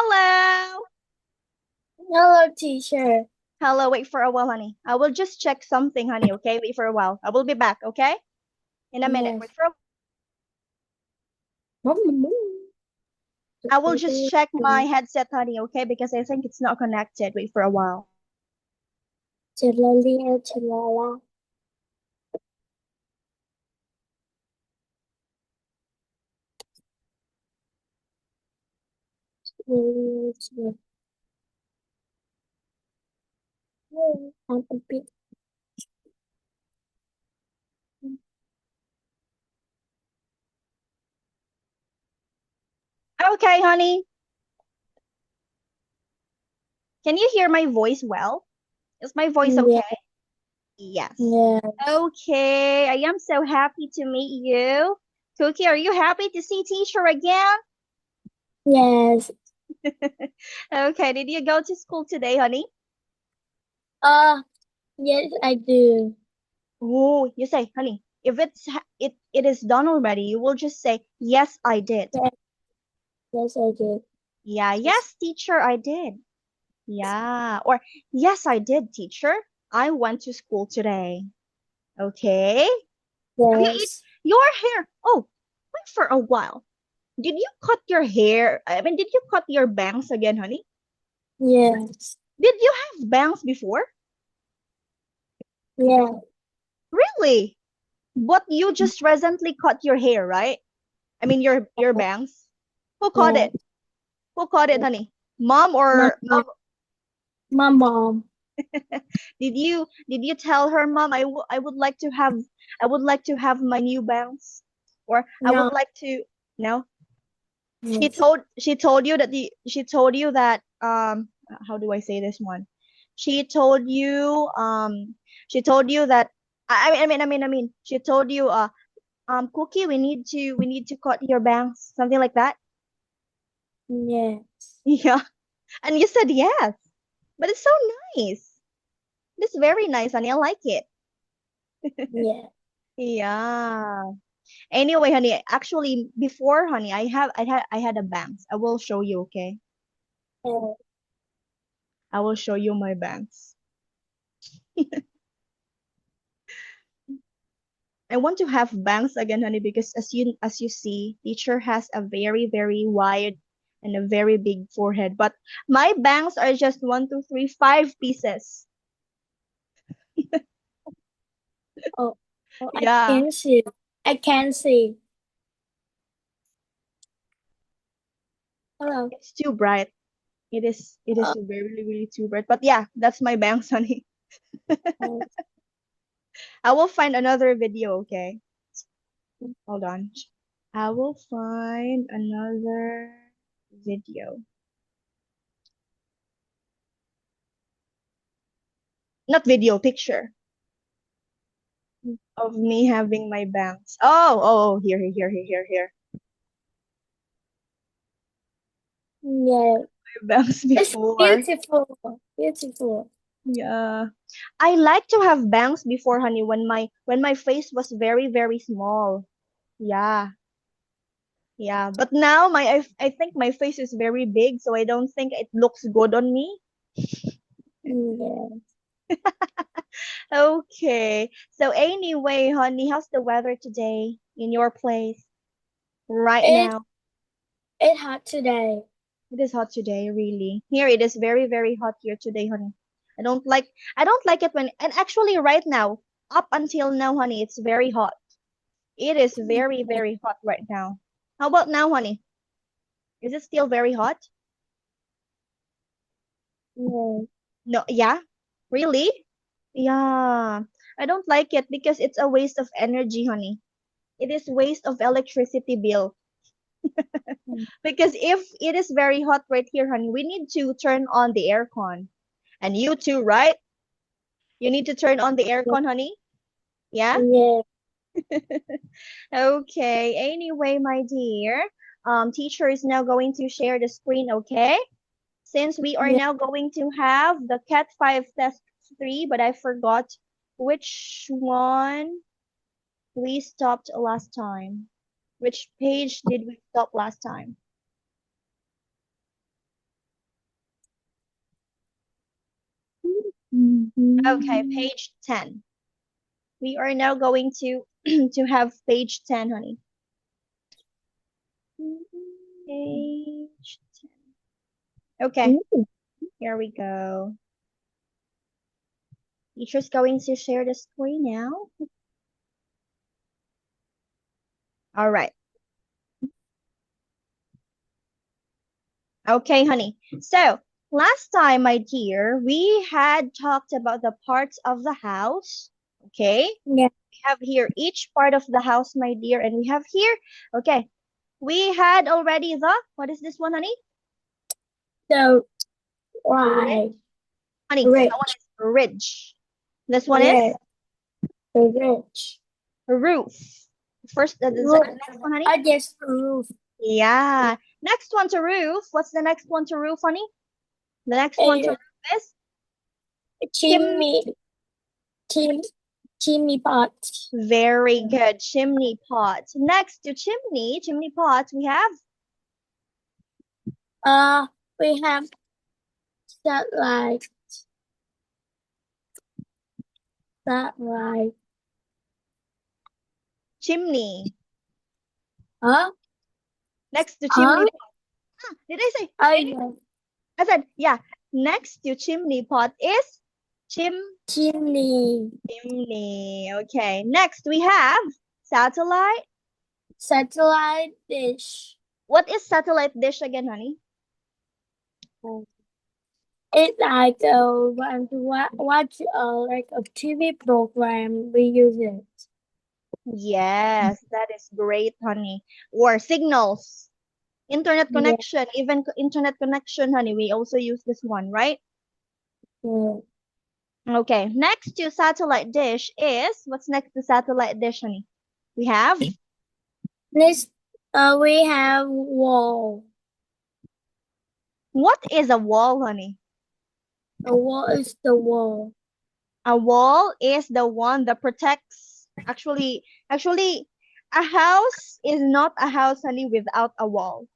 Hello. Hello, teacher. Hello, wait for a while, honey. I will just check something, honey, okay? Wait for a while. I will be back, okay? In a minute. Yes. Wait for a I will just check my headset, honey, okay? Because I think it's not connected. Wait for a while. Chalalia, chalala. I'm a bit. Okay, honey. Can you hear my voice well? Is my voice Yeah, okay? Yes. yeah, Okay. I am so happy to meet you. Cookie, are you happy to see teacher again? yes. Okay. Did you go to school today, honey? Uh, yes, I do. Oh, you say, honey, if it is done already, you will just say, yes, I did. Yes, yes, I do. Yeah, Yes, yes, teacher, I did. Yeah, or yes, I did, teacher. I went to school today. Okay. Have you eat yes, your hair? Oh, wait for a while. Did you cut your hair? I mean, did you cut your bangs again, honey? yes, Did you have bangs before? yeah. Really? But you just recently cut your hair, right? I mean, your bangs. Who cut Yeah. it? Who cut it, honey? Mom My or mom. My mom. did you tell her, mom, I would like to have my new bangs, or I would No. like to. No, Yes. she told you that she told you that how do I say this one? She told you she told you that I mean she told you Cookie, we need to cut your bangs, something like that. Yes. Yeah, and you said yes, but it's so nice. It's very nice, honey. I like it. Yeah. Yeah. Anyway, honey, actually before, honey, I had a bangs. I will show you, okay? Uh, I will show you my bangs. I want to have bangs again, honey, because as you see, teacher has a very, very wide and a very big forehead. But my bangs are just one, two, three, five pieces. oh, oh, I Yeah. can see. I can see. Hello. It's too bright. It is Uh, very, really too bright. But yeah, that's my bangs, honey. uh, I will find another video, okay? Hold on. I will find another video. Not video, picture of me having my bangs. Oh, here, here, here, here, here, here. yeah. My bangs It's before. beautiful. Beautiful. Yeah. I like to have bangs before, honey, when my face was very, very small. Yeah. Yeah. But now I think my face is very big, so I don't think it looks good on me. Yeah. Okay. So anyway, honey, how's the weather today in your place right It now? it hot today. It is hot today, really. Here it is very, very hot here today, honey. I don't like it when and actually right now, up until now, honey, it's very hot. It is very, very hot right now. How about now, honey? Is it still very hot? Yeah. No, yeah? Really? Yeah. I don't like it because it's a waste of energy, honey. It is waste of electricity bill. Because if it is very hot right here, honey, we need to turn on the aircon. And you too, right? You need to turn on the aircon, honey. Yeah? Yeah. Okay. Anyway, my dear, teacher is now going to share the screen, okay? Since we are Yeah. now going to have the Cat 5 test 3, but I forgot which one we stopped last time. Which page did we stop last time? Okay, page 10. We are now going to to have page 10, honey. Page 10. Okay, here we go. Teacher's going to share the screen now. All right. Okay, honey. So last time, my dear, we had talked about the parts of the house. Okay. Yeah. We have here each part of the house, my dear, and we have here. Okay. We had already what is this one, honey? The right. Honey, Ridge. that one is ridge. This one Yeah. is The ridge. roof. First, the Roof. next one, honey. I guess roof. Yeah. Next one to roof. What's the next one to roof, honey? The next one to roof is chimney. Chimney pot. Very good. Chimney pot. Next to chimney pot, we have we have satellite. chimney. Huh? Next to chimney pot. Did I say? Yeah. I said, yeah. Next to chimney pot is chimney. Chimney. Okay. Next we have satellite. Satellite dish. What is satellite dish again, honey? It's like watch like a TV program. We use it. Yes, that is great, honey. Or signals. Internet connection, even internet connection, honey. We also use this one, right? Yeah. Okay, next to satellite dish is, what's next to satellite dish, honey? We have? Next, we have wall. What is a wall, honey? A wall is the wall. A wall is the one that protects, actually, a house is not a house, honey, without a wall.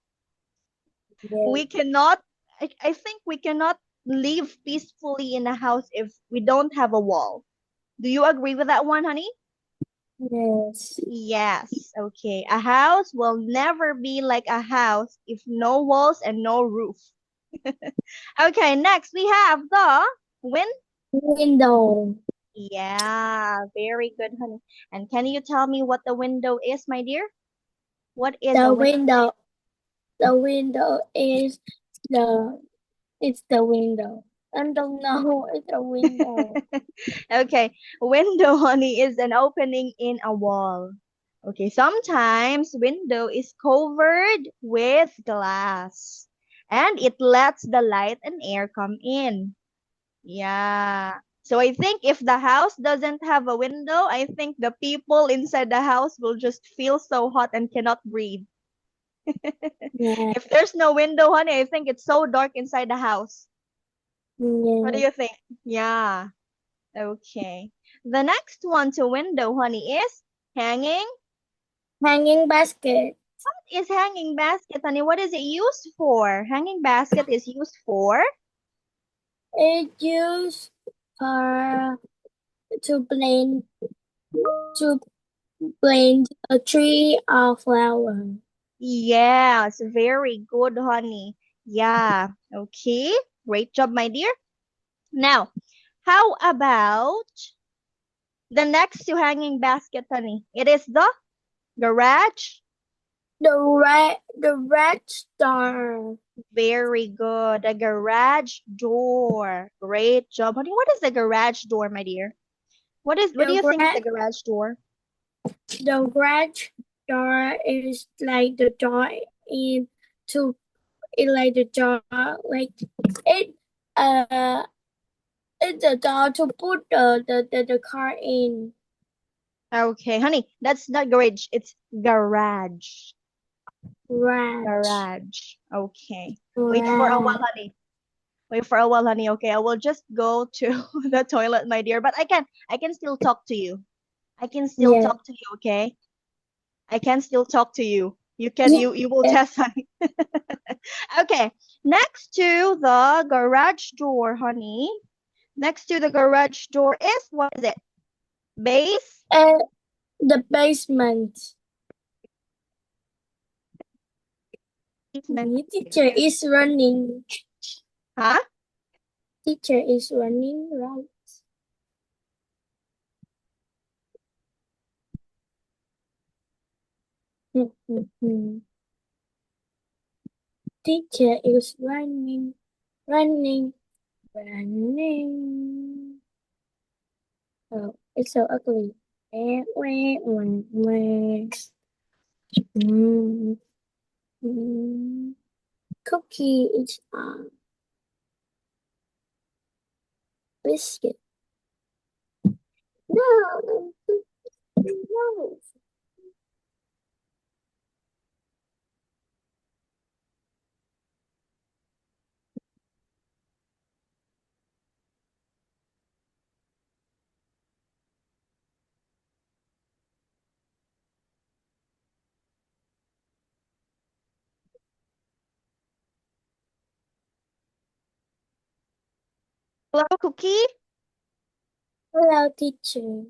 Yeah. We cannot, I think we cannot live peacefully in a house if we don't have a wall. Do you agree with that one, honey? Yes. Yes. Okay. A house will never be like a house if no walls and no roof. Okay. Next, we have the window. Yeah. Very good, honey. And can you tell me what the window is, my dear? What is the a window? The window is it's the window. I don't know. It's a window. Okay, window, honey, is an opening in a wall. Okay, sometimes window is covered with glass and it lets the light and air come in. Yeah. So I think if the house doesn't have a window, I think the people inside the house will just feel so hot and cannot breathe. Yeah. If there's no window, honey, I think it's so dark inside the house. Yeah. What do you think? Yeah. Okay. The next one to window, honey, is hanging basket. What is hanging basket, honey? What is it used for? Hanging basket is used for? It used to blend a tree or flower. Yes, very good, honey. Yeah. Okay. Great job, my dear. Now, how about the next to hanging basket, honey? It is the garage. The red star. Very good. The garage door. Great job, honey. What is the garage door, my dear? What do you think is the garage door? The garage door is like the door into like the door like it it's the door to put the car in. Okay, honey, that's not garage, it's garage. Garage. Okay. Wait for a while, honey. Wait for a while, honey. Okay, I will just go to the toilet, my dear. But I can still talk to you. I can still talk to you, okay? I can still talk to you. You will test, honey. Okay. Next to the garage door, honey, Next to the garage door is, what is it? Base? The basement. Basement. Teacher is running. Huh? Teacher is running, right? Teacher is running, running, running. Oh, it's so ugly. Mm. Cookie is on biscuit. No, no. Hello, Cookie? Hello, teacher.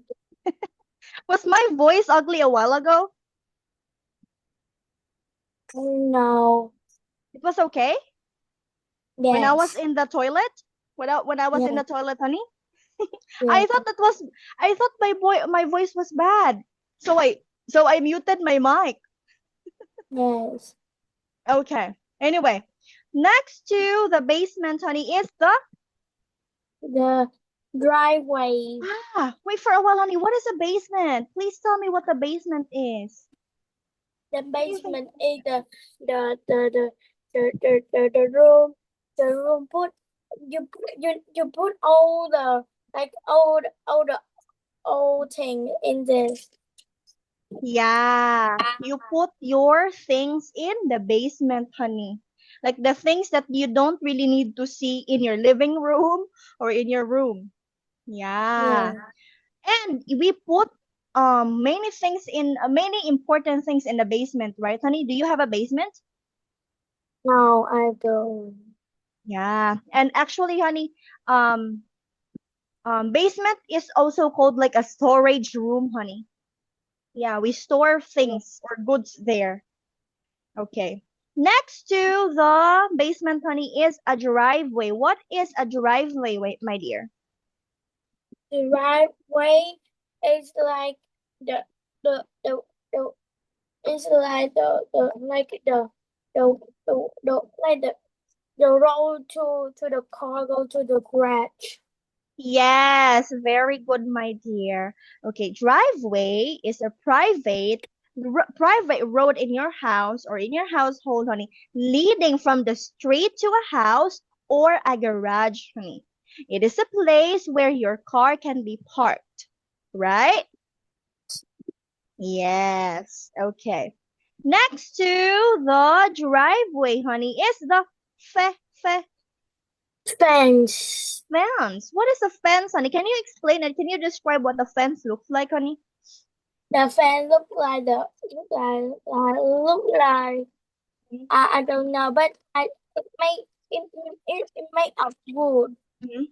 Was my voice ugly a while ago? No. It was okay? When I was Yes. in the toilet? When I was in Yeah. the toilet, honey? Yeah. I thought my voice was bad. So I muted my mic. Yes. Okay. Anyway, next to the basement, honey, is The driveway. wait for a while, honey. What is a basement? Please tell me what the basement is. The What do you think? basement is the room. The room you put all the like all the old thing in this. Yeah, you put your things in the basement, honey. Like the things that you don't really need to see in your living room or in your room. Yeah. Yeah. And we put many things in many important things in the basement, right, honey? Do you have a basement? No, I don't. Yeah. And actually, honey, um basement is also called like a storage room, honey. Yeah, we store things or goods there. Okay. Next to the basement, honey, is a driveway. What is a driveway, my dear? The driveway is like the the it's like the road to the car go to the garage. Yes, very good, my dear. Okay, driveway is a private road in your house or in your household, honey, leading from the street to a house or a garage, honey. It is a place where your car can be parked, right? Yes. Okay. Next to the driveway, honey, is the fe fe Fence. fence. What is a fence, honey? Can you explain it? Can you describe what the fence looks like, honey? The fence look like I don't know, but it made it made of wood. Mhm.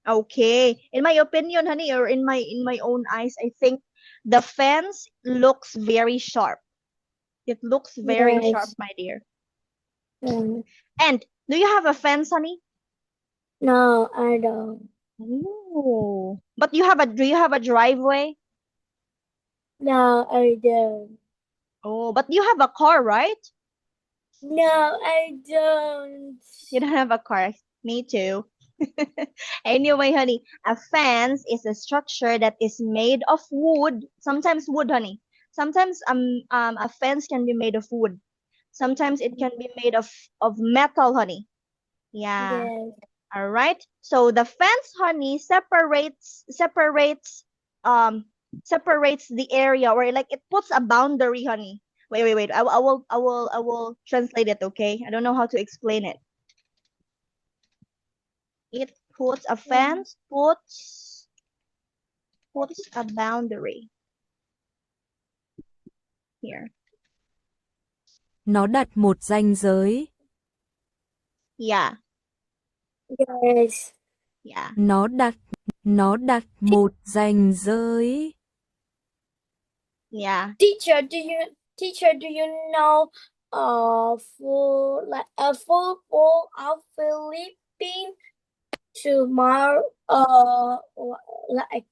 Okay. In my opinion, honey, or in my own eyes, I think the fence looks very sharp. It looks very sharp, Yes. my dear. Um, And do you have a fence, honey? no, I don't. Ooh. But do you have a driveway? No, I don't. Oh, but you have a car, right? No, I don't. You don't have a car. Me too. Anyway, honey, a fence is a structure that is made of wood. Sometimes wood, honey. Sometimes a fence can be made of wood. Sometimes it can be made of metal, honey. Yeah. Yes. All right. So the fence, honey, um separates the area, or like it puts a boundary, honey. Wait. I will translate it, okay? I don't know how to explain it. It puts a fence, puts a boundary here. Nó đặt một ranh giới. Yeah. Yes. Yeah. Nó đặt một ranh giới. Yeah. Teacher, do you know for like a football of Philippines tomorrow like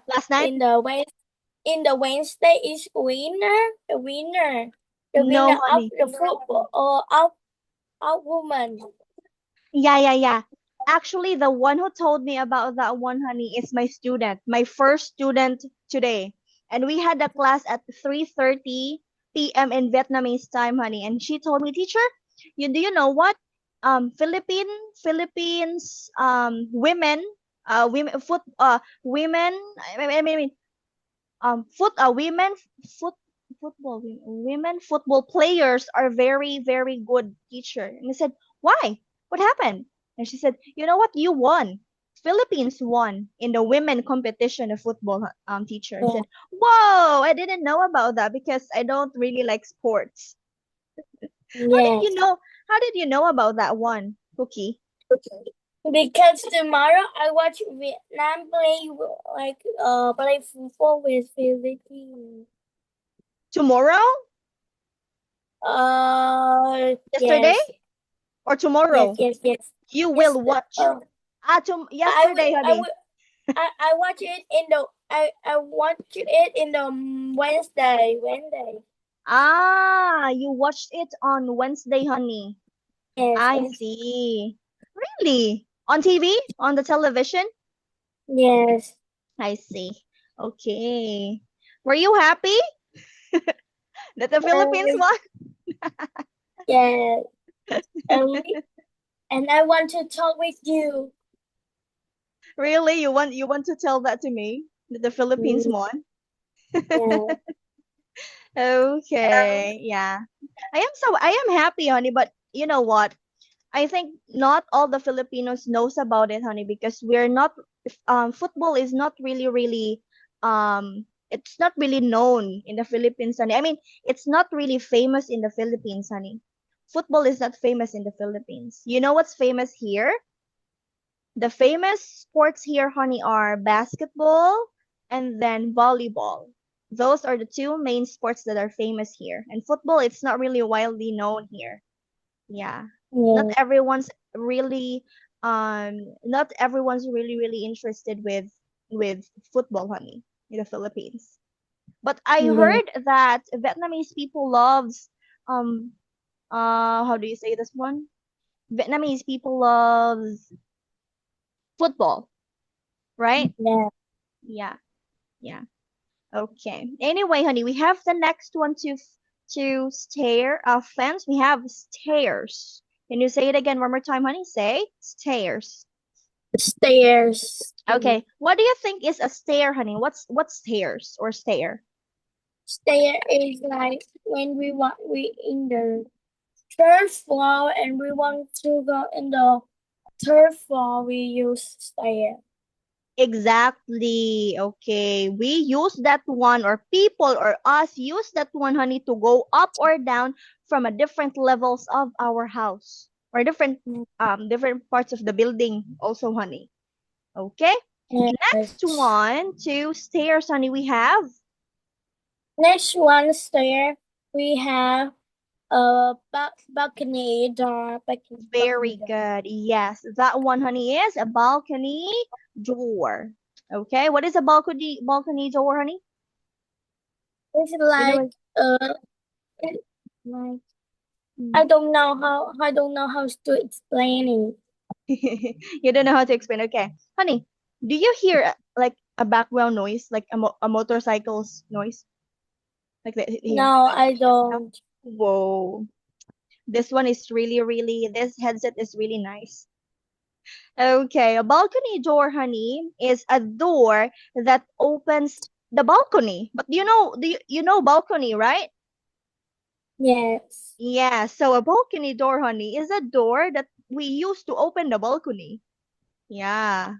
Last night? in the Wednesday is the winner No, of honey. the football of women. Yeah. Actually, the one who told me about that one, honey, is my student, my first student today. And we had a class at 3:30 p.m. in Vietnamese time, honey. And she told me, teacher, do you know what? Philippines women women I mean women women football players are very very good, teacher. And I said, why? What happened? And she said, you know what, you won. Philippines won in the women competition of football, teacher. I Yeah. said, whoa, I didn't know about that because I don't really like sports. Yes. How did you know about that one, Cookie? Because tomorrow I watch Vietnam play football with Philippines. Tomorrow? Yesterday? Yes. Or tomorrow? Yes. You will watch. Yesterday, honey. I watch it in the I watch it in the Wednesday. You watched it on Wednesday, honey. Yes. I see. Really? On TV? On the television? Yes. I see. Okay. Were you happy that the Philippines won? Yes. And I want to talk with you. Really? You want to tell that to me? That the Philippines won? Yeah. Okay. Yeah. I am happy, honey, but you know what? I think not all the Filipinos knows about it, honey, because we're not football is not really it's not really known in the Philippines, honey. I mean, it's not really famous in the Philippines, honey. Football is not famous in the Philippines. You know what's famous here? The famous sports here, honey, are basketball and then volleyball. Those are the two main sports that are famous here. And football, it's not really widely known here. Yeah. Not Yeah. everyone's really really interested with football, honey, in the Philippines. But I Yeah. heard that Vietnamese people loves how do you say this one? Vietnamese people loves football, right? Yeah. Yeah. Okay. Anyway, honey, we have the next one to fence. We have stairs. Can you say it again one more time, honey? Say stairs. Stairs. Okay. What do you think is a stair, honey? What's stairs or stair? Stair is like when we in the third floor and we want to go in the third floor, we use stair. Exactly. Okay. We use that one, or people or us use that one, honey, to go up or down from a different levels of our house or different parts of the building also, honey. Okay. Next one, two stairs, honey, we have. Next one stair, we have a balcony door. Very good. Yes, that one, honey, is a balcony door. Okay, what is a balcony door, honey? It's like like I don't know how to explain it. You don't know how to explain. Okay, honey, do you hear like a background noise, like a motorcycle's noise, like that? Here. No, I don't. Whoa, this one is really this headset is really nice. Okay, a balcony door, honey, is a door that opens the balcony. But you know balcony, right? Yes. Yeah, so a balcony door, honey, is a door that we use to open the balcony. Yeah.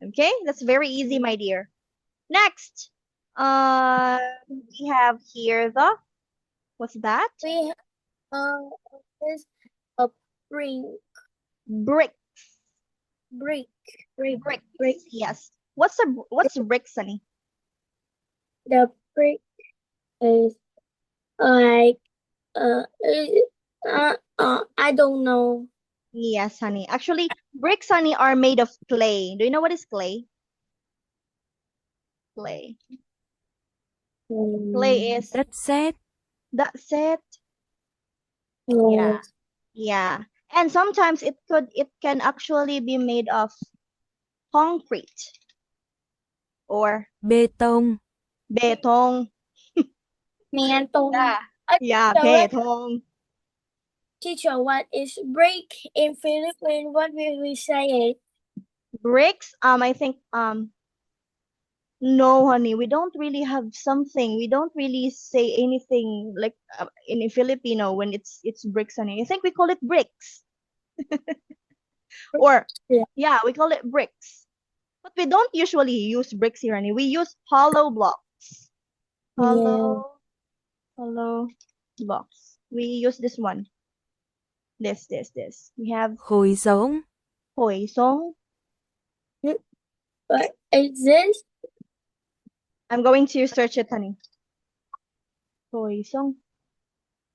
Okay, that's very easy, my dear. Next, we have here what's that? We is a brick. Bricks. Brick. Bricks. Yes. What's bricks, honey? The brick is like I don't know. Yes, honey. Actually, bricks, honey, are made of clay. Do you know what is clay? Clay. Clay is Đất sét, that's it. No. Yeah. Yeah. And sometimes it can actually be made of concrete or bê tông, betong. Mental. Yeah. Yeah, Teacher, betong. teacher, what is brick in Philippines? What will we say it? Bricks, I think no, honey, we don't really have something. We don't really say anything like in Filipino when it's bricks, honey. I think we call it bricks. Or Yeah. we call it bricks. But we don't usually use bricks here, honey. We use hollow blocks. Hollow blocks. We use this one. This. We have khối giống, hoi song. What is this? I'm going to search it, honey. Hoi song.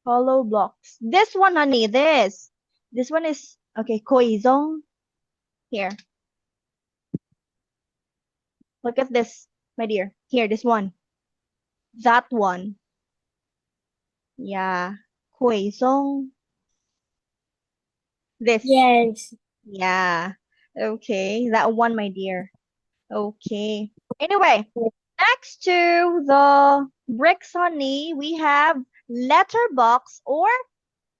Hollow blocks. This one, honey, this. This one is okay, koizong. Here. Look at this, my dear. Here, this one. That one. Yeah. Koizong. This. Yes. Yeah. Okay. That one, my dear. Okay. Anyway, next to the bricks, honey, we have letterbox or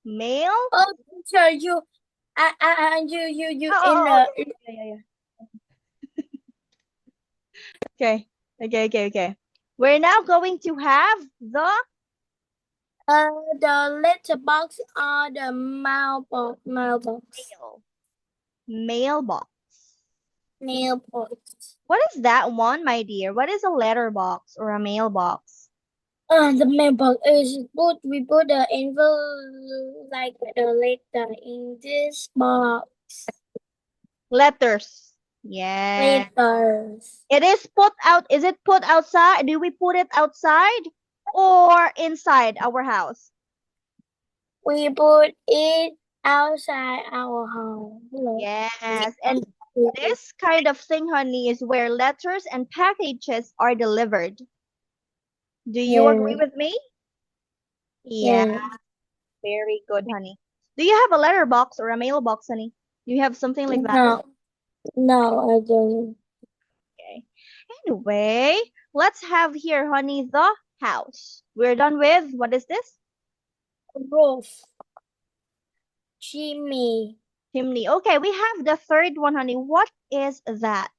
mail. Oh, teacher, you Oh, yeah. Okay. We're now going to have the letterbox or the mailbox. mailbox. Mailbox. What is that one, my dear? What is a letterbox or a mailbox? The mailbox is we put the envelope like the letter in this box. Letters. Yeah. Letters. It is put out. Is it put outside? Do we put it outside or inside our house? We put it outside our home. Yes. And this kind of thing, honey, is where letters and packages are delivered. Do you agree with me? Yeah. Very good, honey. Do you have a letterbox or a mailbox, honey? Do you have something like that? No, I don't. Okay. Anyway, let's have here, honey, the house. We're done with, what is this? Roof. Chimney. Chimney. Okay, we have the third one, honey. What is that?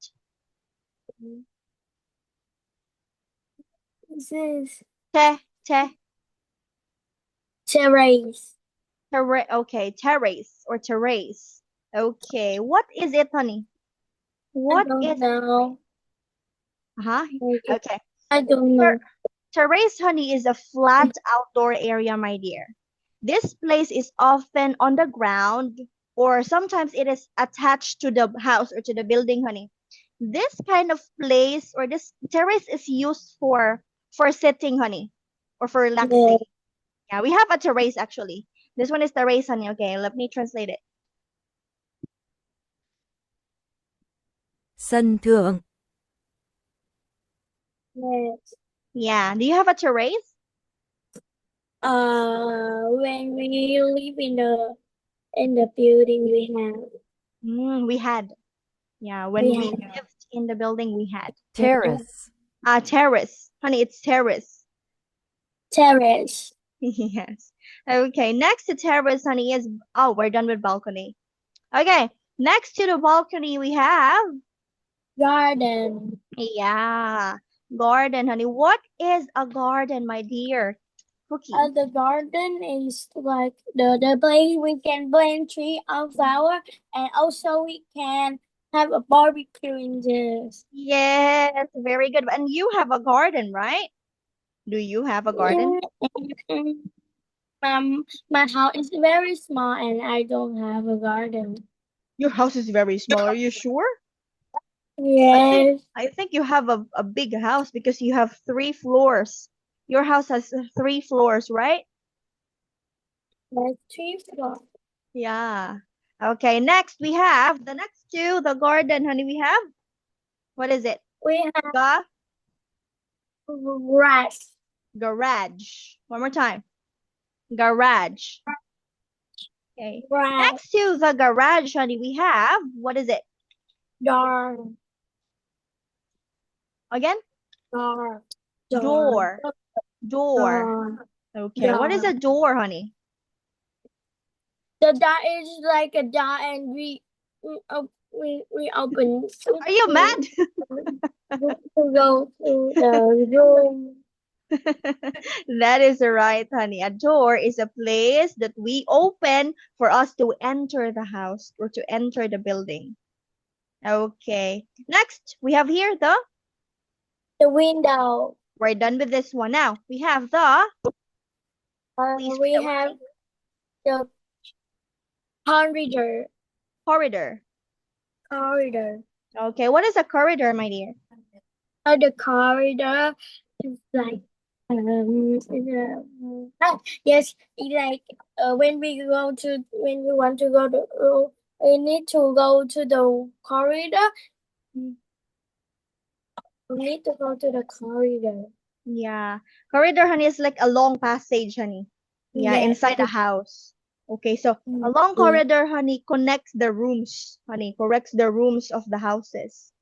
This is terrace. Okay, terrace or terrace. Okay, what is it, honey? What is know. Okay. I don't know. Terrace, honey, is a flat outdoor area, my dear. This place is often on the ground or sometimes it is attached to the house or to the building, honey. This kind of place or this terrace is used for sitting, honey, or for relaxing. Yeah, we have a terrace actually. This one is terrace, honey. Okay, let me translate it. sân thượng, Yes. Yeah, do you have a terrace? When we live in the building, we have. We had. Yeah, when we lived in the building, we had. terrace, Terrace. Honey, it's terrace. Terrace. Yes. Okay, next to terrace, honey, is, we're done with balcony. Okay, next to the balcony, we have Garden. Yeah, garden, honey. What is a garden, my dear Cookie? The garden is like the place we can plant tree or flower, and also we can have a barbecue in this. Yes, very good. And you have a garden, right? Do you have a garden? My house is very small and I don't have a garden. Your house is very small. Are you sure? Yes. I think you have a big house because you have 3 floors. Your house has 3 floors, right? That's 3 floors. Yeah. Okay, next we have the next two, the garden, honey. We have, what is it? We have Ga grass. garage. One more time. Garage. Okay. Grass. Next to the garage, honey, we have, what is it? Door. Again? Door. Door. Door. Door. Okay. What is Door. a door, honey? The door is like a door, and we open. Are you mad? To go to the room. That is right, honey. A door is a place that we open for us to enter the house or to enter the building. Okay. Next, we have here The window. we're done with this one. Now, we have please We read have the corridor. corridor. Corridor. Okay, what is a corridor, my dear? The corridor is like yes, it's like when we want to go to we need to go to the corridor. We need to go to the corridor. Yeah. Corridor, honey, is like a long passage, honey. Yeah, Yes. inside a house. Okay, so a long Yeah. corridor, honey, connects the rooms, honey, corrects the rooms of the houses.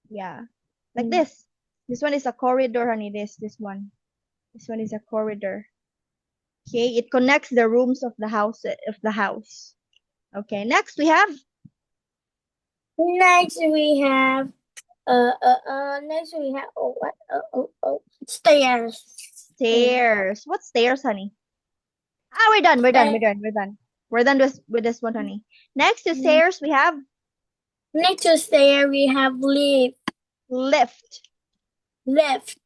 Yeah. Like Mm. this. This one is a corridor, honey. This one. This one is a corridor. Okay, it connects the rooms of the house. Okay, next we have Next we have stairs. stairs. What stairs, honey? Ah, we're done. We're done with this one, honey. Next to stairs we have Next to stair we have lift. lift. Lift.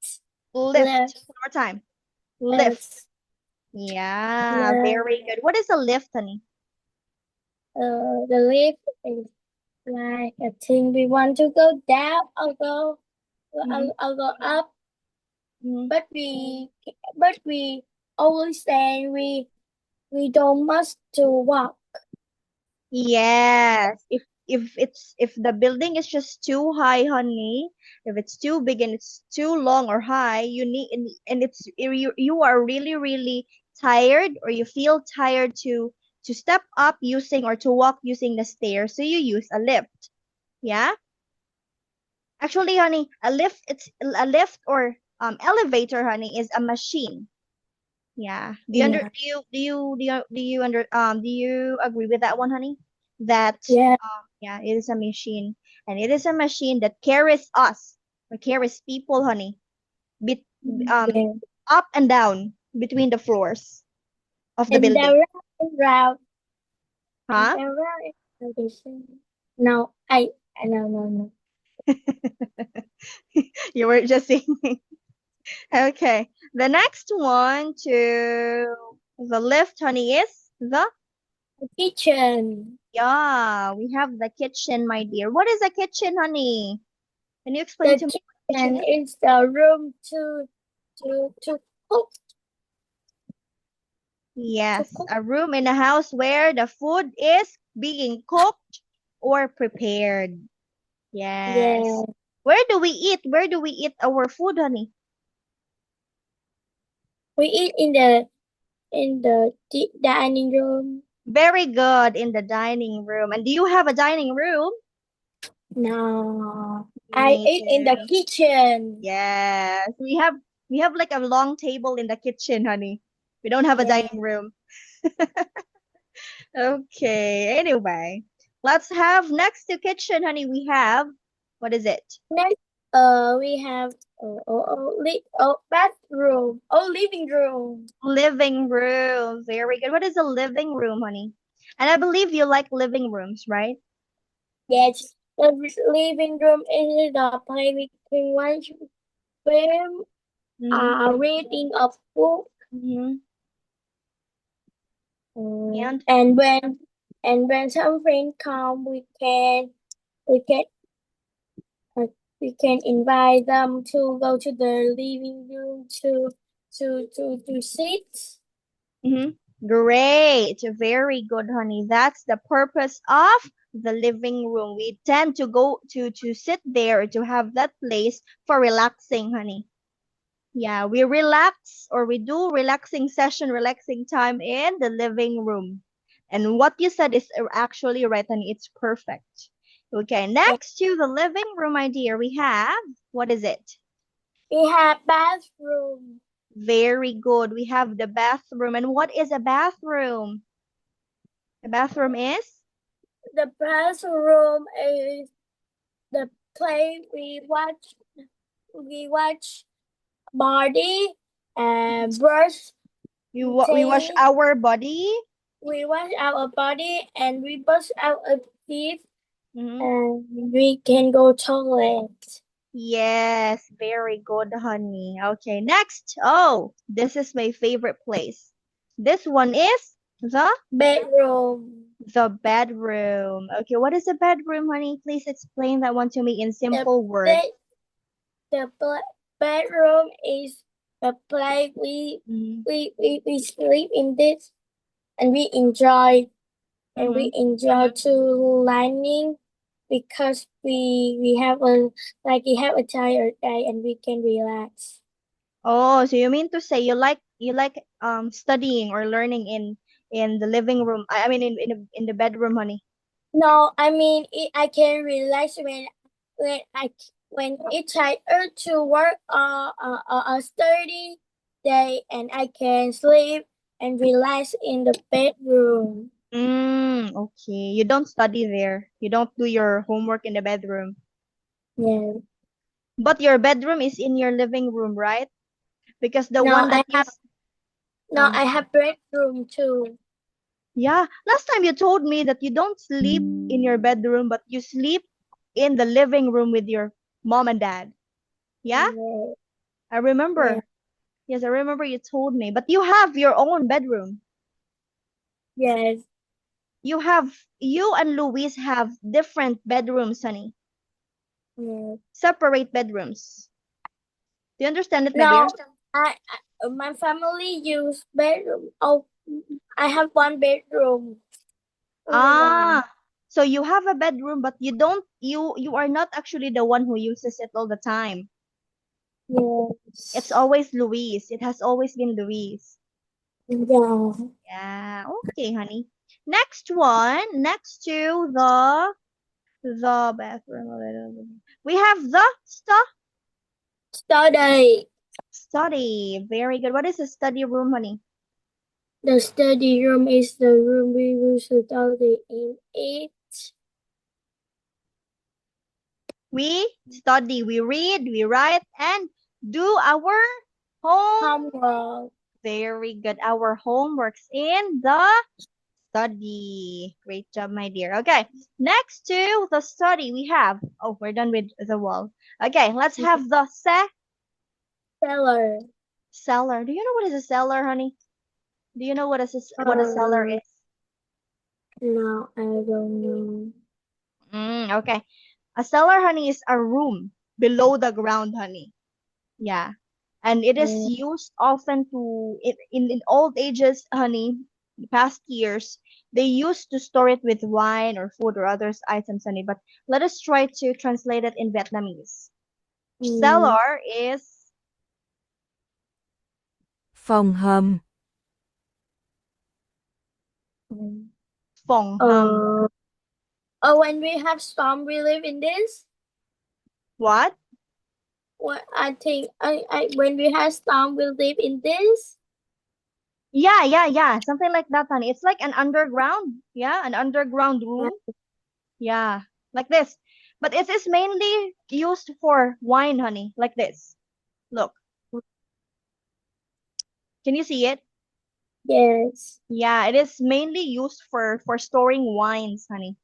One more time. Lift. Yeah, Lift. very good. What is a lift, honey? The lift is like a thing we want to go down or go I'll go up, Mhm. but we always say we don't must to walk. Yes. If the building is just too high, honey, if it's too big and it's too long or high, you need and it's you are really tired or you feel tired to step up using or to walk using the stairs, so you use a lift. Yeah? Actually, honey, a lift or elevator, honey, is a machine. Yeah. Do you under do you agree with that one, honey? That Yeah. yeah, it is a machine, and it is a machine that carries us or carries people, honey, Yeah. up and down between the floors of the And building. the route. Huh? The route is no, no. You were just saying. Okay. The next one to the left, honey, is the Kitchen. yeah. We have the kitchen, my dear. What is a kitchen, honey? Can you explain to The me? kitchen is the room to cook. Yes, a room in a house where the food is being cooked or prepared. Yes. Yeah. Where do we eat? Where do we eat our food, honey? We eat in the dining room. Very good, in the dining room. And do you have a dining room? No. I Me eat in the too. kitchen. Yes, we have like a long table in the kitchen, honey. We don't have a Yeah. dining room. Okay, anyway, let's have next to kitchen, honey. We have, what is it? Next, we have bathroom. Living room. Living room. Very good. What is a living room, honey? And I believe you like living rooms, right? Yes, the living room is the place we can watch film, reading a book, Mm-hmm. And and when And when some friends come, we can we can invite them to go to the living room to sit. Great. Very good, honey. That's the purpose of the living room. We tend to go to sit there to have that place for relaxing, honey. Yeah, we relax or we do relaxing session, relaxing time in the living room. And what you said is actually right, honey. It's perfect. Okay, next to the living room, my dear, we have, what is it? We have bathroom. Very good. We have the bathroom. And what is a bathroom? The bathroom is? The bathroom is the place we watch body and brush We wash teeth. our body. We wash our body and we brush our teeth Mhm. and we can go toilet. Yes, very good, honey. Okay, next. Oh, this is my favorite place. This one is Bedroom. the bedroom. Okay, what is a bedroom, honey? Please explain that one to me in simple words. Bedroom is the place Mhm. we sleep in this and we enjoy to learning because we have a tired day and we can relax. Oh, so you mean to say you like studying or learning in the living room? I mean in the bedroom, honey. No, I mean I can relax when it's tired to work a study day and I can sleep and relax in the bedroom. Okay. You don't study there. You don't do your homework in the bedroom. Yeah. But your bedroom is in your living room, right? Because the No, one that you I have bedroom too. yeah, last time you told me that you don't sleep in your bedroom, but you sleep in the living room with your mom and dad. Yeah? Yeah. I remember. Yes, I remember you told me. But you have your own bedroom. Yes. You and Louise have different bedrooms, honey. Yes. Separate bedrooms. Do you understand it, my No, dear? my family use bedroom. Oh, I have one bedroom. Only one. So you have a bedroom, but you are not actually the one who uses it all the time. It's Yes. always Louise. It has always been Louise. Yeah. Yeah, okay, honey. Next one, next to the bathroom. We have the Study. study. Very good. What is a study room, honey? The study room is the room we use to study in it. We study, we read, we write, and do our home. Homework. Very good. Our homeworks in the study. Great job, my dear. Okay, next to the study, we have. Oh, we're done with the wall. Okay, let's have the Cellar. cellar. Do you know what is a cellar, honey? Do you know what a cellar is? No, I don't know. Okay. A cellar, honey, is a room below the ground, honey. Yeah. And it is used often in old ages, honey, past years, they used to store it with wine or food or other items, honey. But let us try to translate it in Vietnamese. Cellar is Phòng hầm. phòng hầm. When we have storm, we live in this. What? What I think when we have storm, we live in this. Yeah. Something like that, honey. It's like an underground, an underground room. Yeah, like this. But it is mainly used for wine, honey, like this. Look. Can you see it? Yes. Yeah, it is mainly used for storing wines, honey.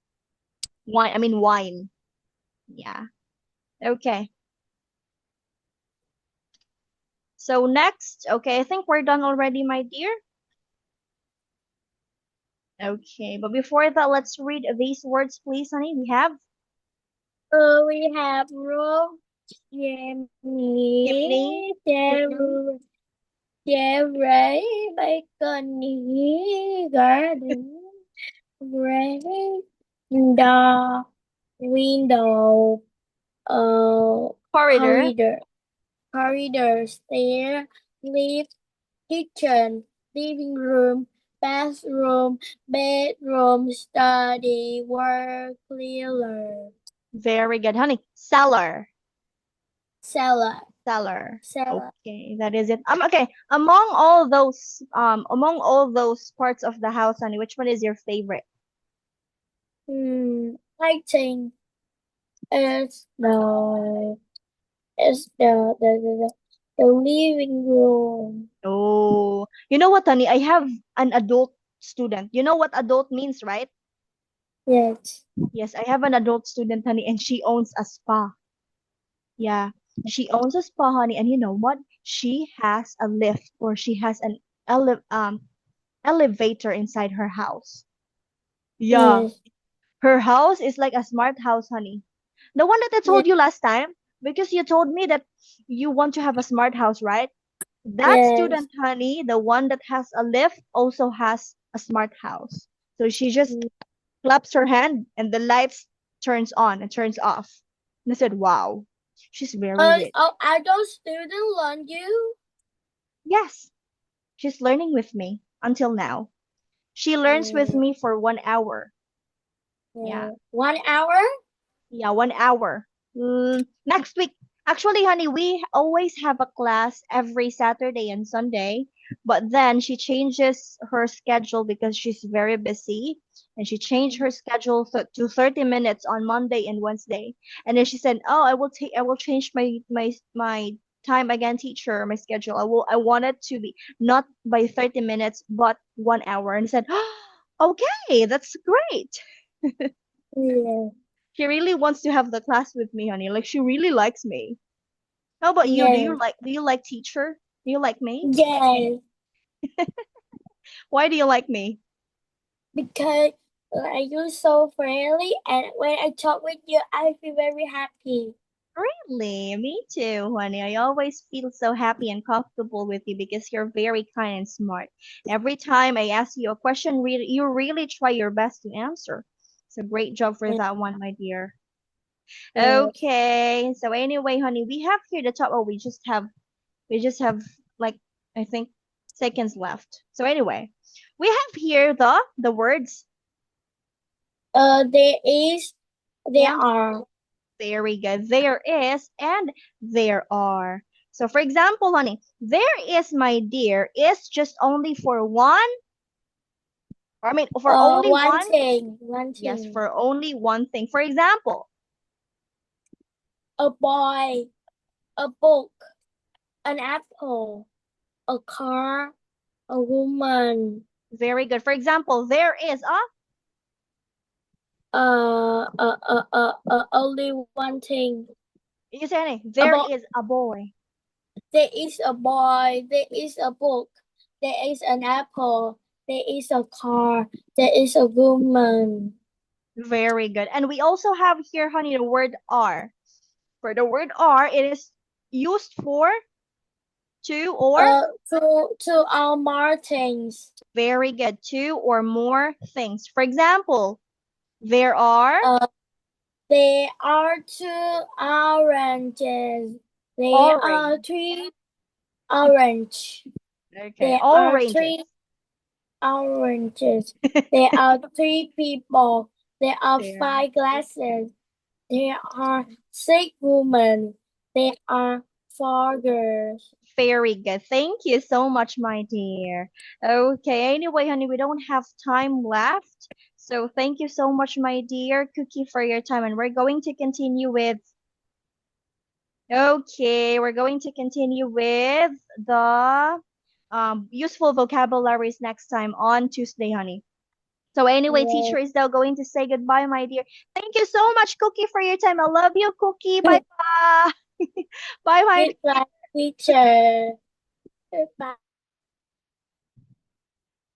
Wine. Yeah. Okay. So next, okay, I think we're done already, my dear. Okay, but before that, let's read these words, please, honey. We have We have room, chimney, chimney, terrace, balcony, garden, veranda, window, corridor. corridor, stair, lift, kitchen, living room, bathroom, bedroom, study, work, cleaner, Very good, honey. Cellar. cellar, Cellar. cellar. Okay, that is it. Okay. Among all those parts of the house, honey, which one is your favorite? I think it's the living room. Oh, you know what, honey? I have an adult student. You know what adult means, right? Yes. Yes, I have an adult student, honey, and she owns a spa. Yeah, she owns a spa, honey, and you know what? She has a lift or she has an elevator inside her house. Yeah, Yes. her house is like a smart house, honey. The one that I Yes. told you last time, because you told me that you want to have a smart house, right? That Yes. student, honey, the one that has a lift, also has a smart house. So she just claps her hand and the lights turns on and turns off. And I said, wow, she's very rich. Adult student learn you? Yes, she's learning with me until now. She learns with Mm, me for 1 hour. Yeah. 1 hour? Yeah, 1 hour. Next week. Actually, honey, we always have a class every Saturday and Sunday, but then she changes her schedule because she's very busy, and she changed her schedule to 30 minutes on Monday and Wednesday. And then she said, "Oh, I will change my time again, teacher, my schedule. I want it to be not by 30 minutes, but 1 hour." And I said, "Okay, that's great." Yeah. She really wants to have the class with me, honey. Like she really likes me. How about you? Yes. Do you like teacher? Do you like me? Yes. Why do you like me? Because you're so friendly, and when I talk with you, I feel very happy. Really? Me too, honey. I always feel so happy and comfortable with you because you're very kind and smart. Every time I ask you a question, you really try your best to answer. So great job for Yes. that one, my dear. Yes. Okay. So anyway, honey, we have here the top. Oh, we just have like I think seconds left. So anyway, we have here the words There is, there and are. very good. There is and there are. So for example, honey, there is, my dear, is just only for one, or I mean for only One one. thing, one Yes, thing. for only one thing. For example, A boy, a book, an apple, a car, a woman. very good. For example, there is a Only one thing. you say honey, A there boy. is a boy. There is a boy. There is a book. There is an apple. There is a car. There is a woman. Very good. And we also have here, honey, the word are. For the word are, it is used for two or To our Martins. very good, two or more things. For example, there are There are 2 oranges. There are orange. 3 orange. Okay, There are oranges. 3 oranges. There are 3 people. There are There. 5 glasses. There are 6 women. There are 4 girls. Very good. Thank you so much, my dear. Okay, anyway, honey, we don't have time left. So thank you so much, my dear Cookie, for your time. And we're going to continue with okay, we're going to continue with the useful vocabularies next time on Tuesday, honey. So anyway, Yes. teacher is now going to say goodbye, my dear. Thank you so much, Cookie, for your time. I love you, Cookie. Bye bye. Bye, my Goodbye, teacher. Goodbye.